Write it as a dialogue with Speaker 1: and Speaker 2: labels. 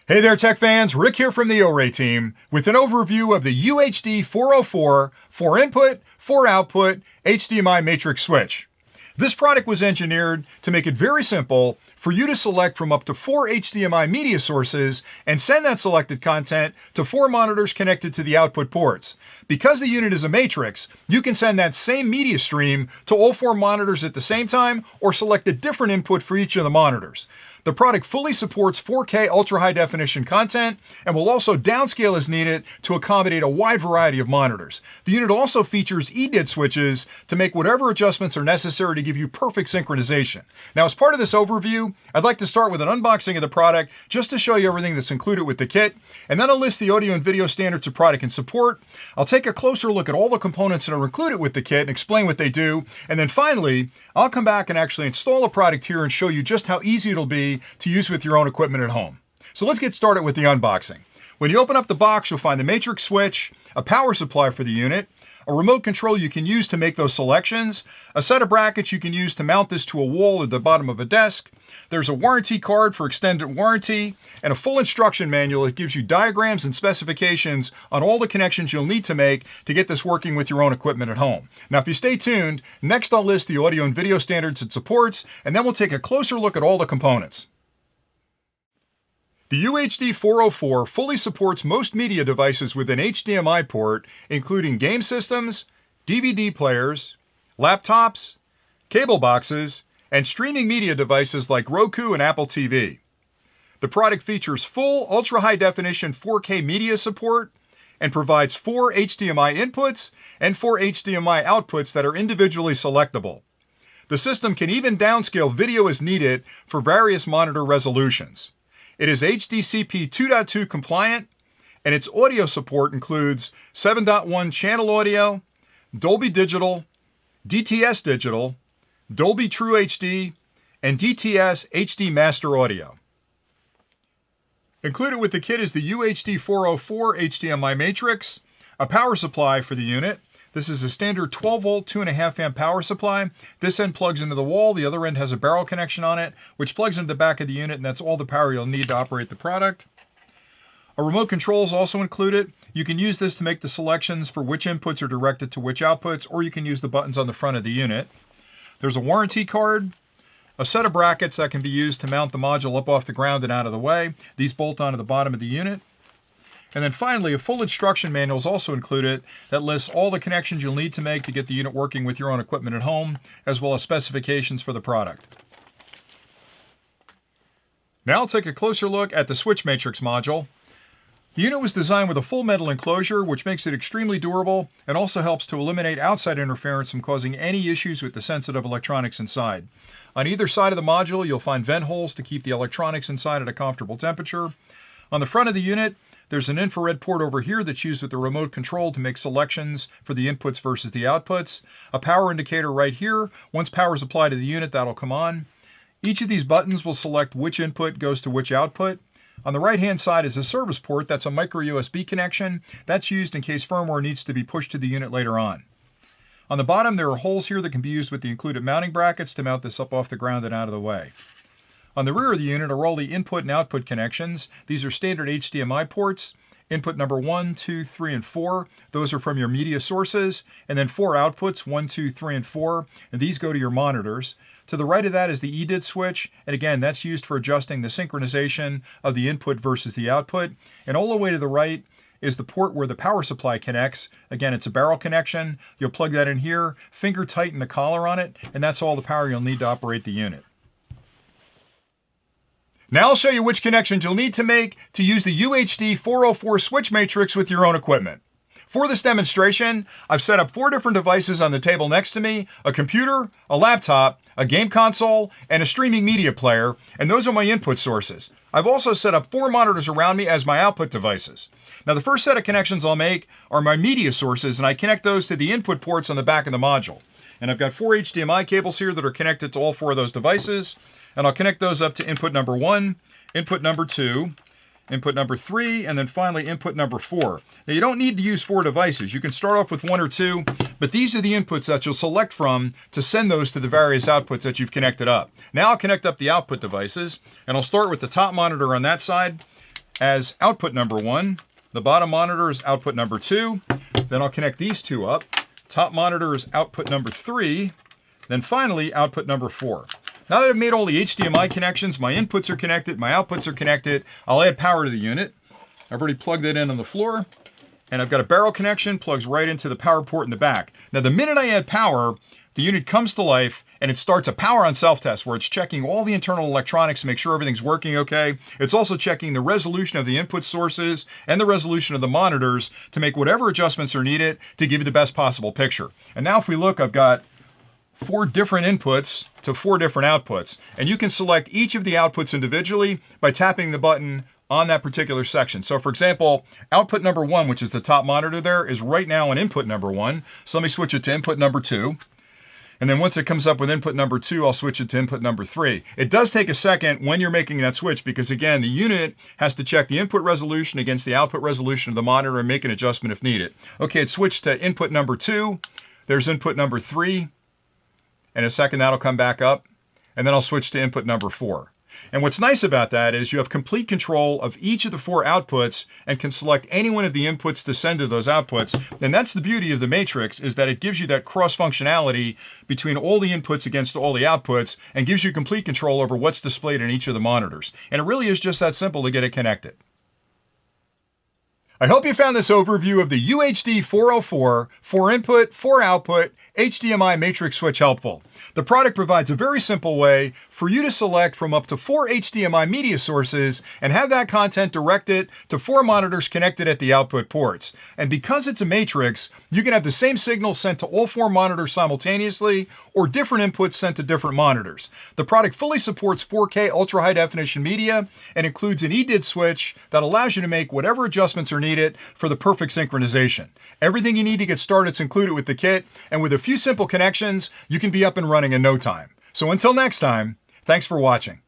Speaker 1: Hey there, tech fans. Rick here from the OREI team with an overview of the UHD-404 4-input, 4-output HDMI matrix switch. This product was engineered to make it very simple for you to select from up to 4 HDMI media sources and send that selected content to 4 monitors connected to the output ports. Because the unit is a matrix, you can send that same media stream to all 4 monitors at the same time or select a different input for each of the monitors. The product fully supports 4K ultra-high definition content and will also downscale as needed to accommodate a wide variety of monitors. The unit also features EDID switches to make whatever adjustments are necessary to give you perfect synchronization. Now, as part of this overview, I'd like to start with an unboxing of the product just to show you everything that's included with the kit, and then I'll list the audio and video standards the product can support. I'll take a closer look at all the components that are included with the kit and explain what they do, and then finally, I'll come back and actually install a product here and show you just how easy it'll be to use with your own equipment at home. So let's get started with the unboxing. When you open up the box, you'll find the matrix switch, a power supply for the unit, a remote control you can use to make those selections, a set of brackets you can use to mount this to a wall or the bottom of a desk. There's a warranty card for extended warranty, and a full instruction manual that gives you diagrams and specifications on all the connections you'll need to make to get this working with your own equipment at home. Now, if you stay tuned, next I'll list the audio and video standards it supports, and then we'll take a closer look at all the components. The UHD-404 fully supports most media devices with an HDMI port, including game systems, DVD players, laptops, cable boxes, and streaming media devices like Roku and Apple TV. The product features full ultra-high definition 4K media support and provides 4 HDMI inputs and 4 HDMI outputs that are individually selectable. The system can even downscale video as needed for various monitor resolutions. It is HDCP 2.2 compliant, and its audio support includes 7.1 channel audio, Dolby Digital, DTS Digital, Dolby True HD, and DTS HD Master Audio. Included with the kit is the UHD-404 HDMI matrix, a power supply for the unit. This is a standard 12 volt, 2.5 amp power supply. This end plugs into the wall. The other end has a barrel connection on it, which plugs into the back of the unit, and that's all the power you'll need to operate the product. A remote control is also included. You can use this to make the selections for which inputs are directed to which outputs, or you can use the buttons on the front of the unit. There's a warranty card, a set of brackets that can be used to mount the module up off the ground and out of the way. These bolt onto the bottom of the unit. And then finally, a full instruction manual is also included that lists all the connections you'll need to make to get the unit working with your own equipment at home, as well as specifications for the product. Now I'll take a closer look at the switch matrix module. The unit was designed with a full metal enclosure, which makes it extremely durable and also helps to eliminate outside interference from causing any issues with the sensitive electronics inside. On either side of the module, you'll find vent holes to keep the electronics inside at a comfortable temperature. On the front of the unit, there's an infrared port over here that's used with the remote control to make selections for the inputs versus the outputs. A power indicator right here. Once power is applied to the unit, that'll come on. Each of these buttons will select which input goes to which output. On the right-hand side is a service port. That's a micro USB connection. That's used in case firmware needs to be pushed to the unit later on. On the bottom, there are holes here that can be used with the included mounting brackets to mount this up off the ground and out of the way. On the rear of the unit are all the input and output connections. These are standard HDMI ports. Input number 1, 2, 3, and 4. Those are from your media sources. And then 4 outputs, 1, 2, 3, and 4. And these go to your monitors. To the right of that is the EDID switch. And again, that's used for adjusting the synchronization of the input versus the output. And all the way to the right is the port where the power supply connects. Again, it's a barrel connection. You'll plug that in here, finger tighten the collar on it, and that's all the power you'll need to operate the unit. Now I'll show you which connections you'll need to make to use the UHD-404 switch matrix with your own equipment. For this demonstration, I've set up 4 different devices on the table next to me, a computer, a laptop, a game console, and a streaming media player, and those are my input sources. I've also set up 4 monitors around me as my output devices. Now the first set of connections I'll make are my media sources, and I connect those to the input ports on the back of the module. And I've got 4 HDMI cables here that are connected to all 4 of those devices. And I'll connect those up to input number 1, input number 2, input number 3, and then finally input number 4. Now you don't need to use 4 devices. You can start off with 1 or 2, but these are the inputs that you'll select from to send those to the various outputs that you've connected up. Now I'll connect up the output devices, and I'll start with the top monitor on that side, as output number 1. The bottom monitor is output number 2. Then I'll connect these two up. Top monitor is output number 3. Then finally, output number 4. Now that I've made all the HDMI connections, my inputs are connected, my outputs are connected, I'll add power to the unit. I've already plugged that in on the floor, and I've got a barrel connection, plugs right into the power port in the back. Now the minute I add power, the unit comes to life and it starts a power on self-test where it's checking all the internal electronics to make sure everything's working okay. It's also checking the resolution of the input sources and the resolution of the monitors to make whatever adjustments are needed to give you the best possible picture. And now if we look, I've got 4 different inputs to 4 different outputs. And you can select each of the outputs individually by tapping the button on that particular section. So for example, output number 1, which is the top monitor there, is right now on input number 1. So let me switch it to input number 2. And then once it comes up with input number 2, I'll switch it to input number 3. It does take a second when you're making that switch because again, the unit has to check the input resolution against the output resolution of the monitor and make an adjustment if needed. Okay, it switched to input number 2. There's input number 3. In a second, that'll come back up. And then I'll switch to input number 4. And what's nice about that is you have complete control of each of the 4 outputs and can select any one of the inputs to send to those outputs. And that's the beauty of the Matrix, is that it gives you that cross functionality between all the inputs against all the outputs and gives you complete control over what's displayed in each of the monitors. And it really is just that simple to get it connected. I hope you found this overview of the UHD-404 4 input, 4 output HDMI matrix switch helpful. The product provides a very simple way for you to select from up to 4 HDMI media sources and have that content directed to 4 monitors connected at the output ports. And because it's a matrix, you can have the same signal sent to all 4 monitors simultaneously or different inputs sent to different monitors. The product fully supports 4K ultra high definition media and includes an EDID switch that allows you to make whatever adjustments are needed for the perfect synchronization. Everything you need to get started is included with the kit, and with a few simple connections, you can be up and running in no time. So until next time, thanks for watching.